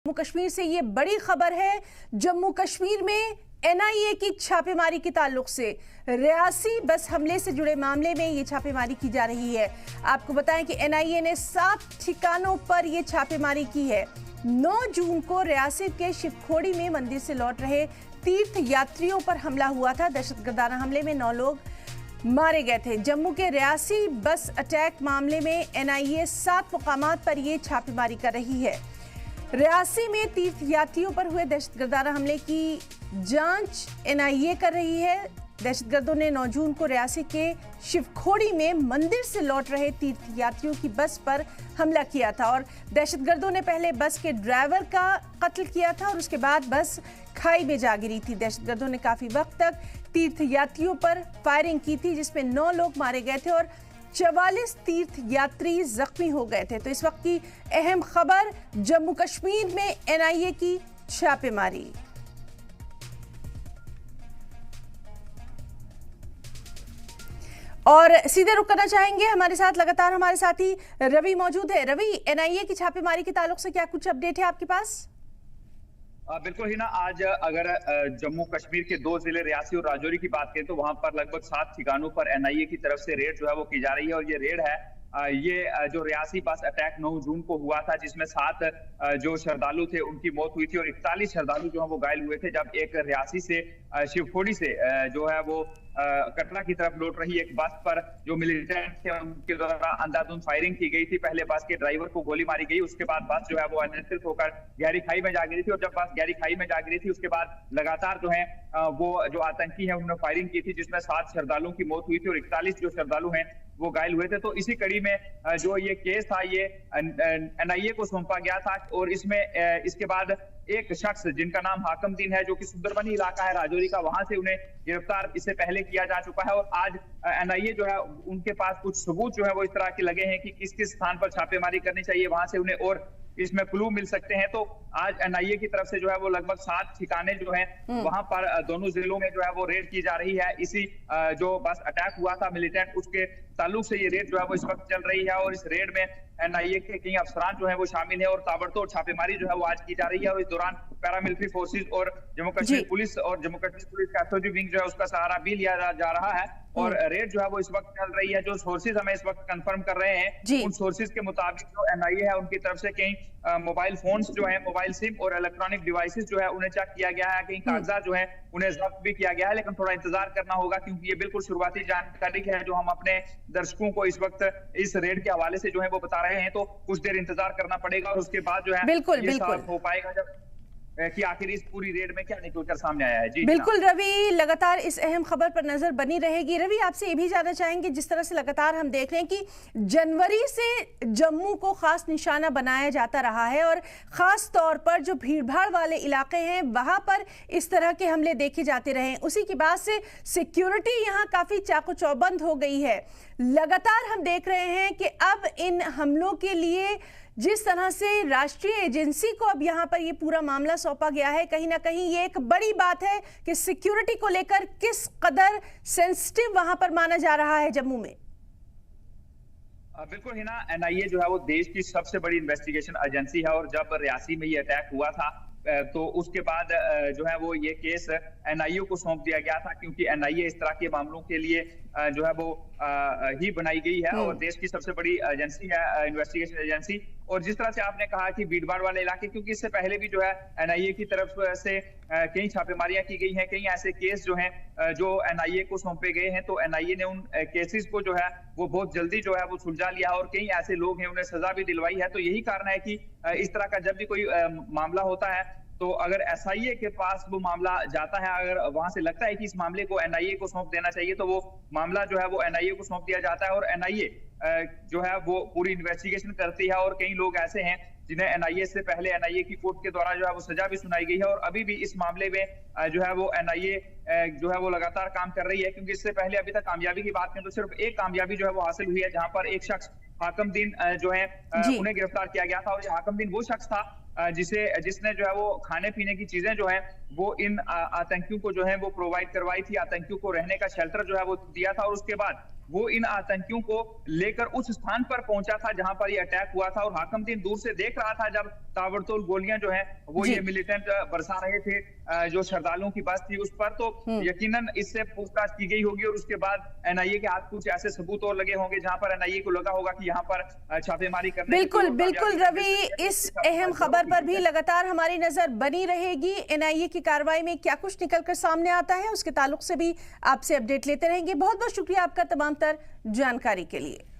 जम्मू कश्मीर से ये बड़ी खबर है। जम्मू कश्मीर में एनआईए की छापेमारी के ताल्लुक से रियासी बस हमले से जुड़े मामले में ये छापेमारी की जा रही है। आपको बताएं कि एनआईए ने 7 ठिकानों पर ये छापेमारी की है। 9 जून को रियासी के शिवखोड़ी में मंदिर से लौट रहे तीर्थ यात्रियों पर हमला हुआ था। दहशतगर्दाना हमले में 9 लोग मारे गए थे। जम्मू के रियासी बस अटैक मामले में एनआईए 7 मुकामात पर ये छापेमारी कर रही है। रियासी में तीर्थ यात्रियों पर हुए दहशतगर्दाना हमले की जांच एनआईए कर रही है। दहशतगर्दों ने 9 जून को रियासी के शिवखोड़ी में मंदिर से लौट रहे तीर्थ यात्रियों की बस पर हमला किया था और दहशतगर्दों ने पहले बस के ड्राइवर का कत्ल किया था और उसके बाद बस खाई में जा गिरी थी। दहशतगर्दों ने काफी वक्त तक तीर्थ यात्रियों पर फायरिंग की थी, जिसमें 9 लोग मारे गए थे और 44 तीर्थ यात्री जख्मी हो गए थे। तो इस वक्त की अहम खबर, जम्मू कश्मीर में एनआईए की छापेमारी। और सीधे रुक करना चाहेंगे, हमारे साथ लगातार हमारे साथी रवि मौजूद है। रवि, एनआईए की छापेमारी के ताल्लुक से क्या कुछ अपडेट है आपके पास? बिल्कुल ही ना। आज अगर जम्मू कश्मीर के 2 जिले रियासी और राजौरी की बात करें तो वहां पर लगभग 7 ठिकानों पर एनआईए की तरफ से रेड जो है वो की जा रही है। और ये रेड है ये जो रियासी बस अटैक 9 जून को हुआ था, जिसमें 7 जो श्रद्धालु थे उनकी मौत हुई थी और 41 श्रद्धालु जो है वो घायल हुए थे, जब एक रियासी से शिवखोड़ी से जो है वो कटरा की तरफ लौट रही एक बस पर जो मिलिटेंट थे उनके द्वारा अंधाधुंध फायरिंग की गई थी। पहले बस के ड्राइवर को गोली मारी गई, उसके बाद बस जो है वो अनियंत्रित होकर गहरी खाई में जा गिरी थी और जब बस गहरी खाई में जा गिरी थी उसके बाद लगातार जो है वो जो आतंकी है उन्होंने फायरिंग की थी, जिसमें 7 श्रद्धालुओं की मौत हुई थी और 41 जो श्रद्धालु हैं वो घायल हुए थे। तो इसी कड़ी में जो ये केस था ये एनआईए को सौंपा गया था और इसमें इसके बाद एक शख्स जिनका नाम हाकमदीन है, जो कि सुंदरबनी इलाका है राजौरी का, वहां से उन्हें गिरफ्तार इससे पहले किया जा चुका है। और आज एनआईए जो है उनके पास कुछ सबूत जो है वो इस तरह के लगे हैं कि किस किस स्थान पर छापेमारी करनी चाहिए, वहां से उन्हें और इसमें क्लू मिल सकते हैं। तो आज एनआईए की तरफ से जो है वो लगभग 7 ठिकाने जो हैं वहां पर दोनों जिलों में जो है वो रेड की जा रही है। इसी जो बस अटैक हुआ था मिलिटेंट, उसके ताल्लुक से ये रेड जो है वो इस वक्त चल रही है और इस रेड में एनआईए के कई अफसरान जो है वो शामिल है और ताबड़तोड़ छापेमारी जो है वो आज की जा रही है। और इस दौरान पैरामिलिट्री फोर्सेस और जम्मू कश्मीर पुलिस और जम्मू कश्मीर पुलिस का एसओजी विंग जो है उसका सहारा भी लिया जा रहा है और रेड जो है वो इस वक्त चल रही है। जो सोर्सेज हमें इस वक्त कंफर्म कर रहे हैं उन सोर्सेज के मुताबिक जो एनआईए है उनकी तरफ से कई मोबाइल फोन्स जो है, मोबाइल सिम और इलेक्ट्रॉनिक डिवाइसेस जो है उन्हें चेक किया गया है, कई कागजात जो है उन्हें जब्त भी किया गया है। लेकिन थोड़ा इंतजार करना होगा क्योंकि ये बिल्कुल शुरुआती जानकारी है जो हम अपने दर्शकों को इस वक्त इस रेड के हवाले से जो है वो बता रहे हैं। तो कुछ देर इंतजार करना पड़ेगा और उसके बाद जो है बिल्कुल साफ हो पाएगा जब कि आखिर इस पूरी रेड में क्या निकलकर सामने आया है। जी बिल्कुल रवि, लगातार इस अहम खबर पर नजर बनी रहेगी। रवि, आपसे ये भी जानना चाहेंगे, जिस तरह से लगातार हम देख रहे हैं कि जनवरी से जम्मू को खास निशाना बनाया जाता रहा है और खास तौर पर जो भीड़भाड़ वाले इलाके हैं वहां पर इस तरह के हमले देखे जाते रहे। उसी के बाद से सिक्योरिटी यहाँ काफी चाको चौबंद हो गई है। लगातार हम देख रहे हैं कि अब इन हमलों के लिए जिस तरह से राष्ट्रीय एजेंसी को अब यहाँ पर ये पूरा मामला सौंपा गया है, कहीं ना कहीं ये एक बड़ी बात है कि सिक्योरिटी को लेकर किस कदर सेंसिटिव वहां पर माना जा रहा है जम्मू में। बिल्कुल ही ना। एनआईए जो है वो देश की सबसे बड़ी इन्वेस्टिगेशन एजेंसी है और जब रियासी में ये अटैक हुआ था तो उसके बाद जो है वो ये केस एनआईए को सौंप दिया गया था, क्योंकि एनआईए इस तरह के मामलों के लिए जो है वो ही बनाई गई है और देश की सबसे बड़ी एजेंसी है, इन्वेस्टिगेशन एजेंसी। और जिस तरह से आपने कहा कि भीड़भाड़ वाले इलाके, क्योंकि इससे पहले भी जो है एनआईए की तरफ से कई छापेमारियां की गई हैं, कई ऐसे केस जो हैं जो एनआईए को सौंपे गए हैं, तो एनआईए ने उन केसेस को जो है वो बहुत जल्दी जो है वो सुलझा लिया और कई ऐसे लोग हैं उन्हें सजा भी दिलवाई है। तो यही कारण है कि इस तरह का जब भी कोई मामला होता है तो अगर एसआईए के पास वो मामला जाता है, अगर वहां से लगता है कि इस मामले को एनआईए को सौंप देना चाहिए तो वो मामला जो है वो एनआईए को सौंप दिया जाता है और एनआईए जो है वो पूरी इन्वेस्टिगेशन करती है। और कई लोग ऐसे हैं जिन्हें एनआईए से पहले एनआईए की कोर्ट के द्वारा जो है वो सजा भी सुनाई गई है और अभी भी इस मामले में जो है वो एनआईए जो है वो लगातार काम कर रही है। क्योंकि इससे पहले अभी तक कामयाबी की बात करें तो सिर्फ एक कामयाबी जो है वो हासिल हुई है, जहां पर एक शख्स हाकमदीन जो है उन्हें गिरफ्तार किया गया था। और ये हाकमदीन वो शख्स था जिसने जो है वो खाने पीने की चीजें जो है वो इन आतंकियों को जो है वो प्रोवाइड करवाई थी, आतंकियों को रहने का शेल्टर जो है वो दिया था। और उसके बाद वो इन आतंकियों को लेकर उस स्थान पर पहुंचा था जहां पर ये अटैक हुआ था, और हाकमुद्दीन दूर से देख रहा था जब ताबड़तोड़ गोलियां जो है वो ये मिलिटेंट बरसा रहे थे जो श्रद्धालुओं की बस थी उस पर। तो यकीनन इससे पूछताछ की गई होगी और उसके बाद एनआईए के हाथ कुछ ऐसे सबूत और लगे होंगे जहां पर एनआईए को लगा होगा कि यहाँ पर छापेमारी करने। बिल्कुल बिल्कुल रवि, इस अहम खबर पर भी लगातार हमारी नजर बनी रहेगी। एनआईए की कार्रवाई में क्या कुछ निकलकर सामने आता है उसके ताल्लुक से भी आपसे अपडेट लेते रहेंगे। बहुत बहुत शुक्रिया आपका तमाम तर जानकारी के लिए।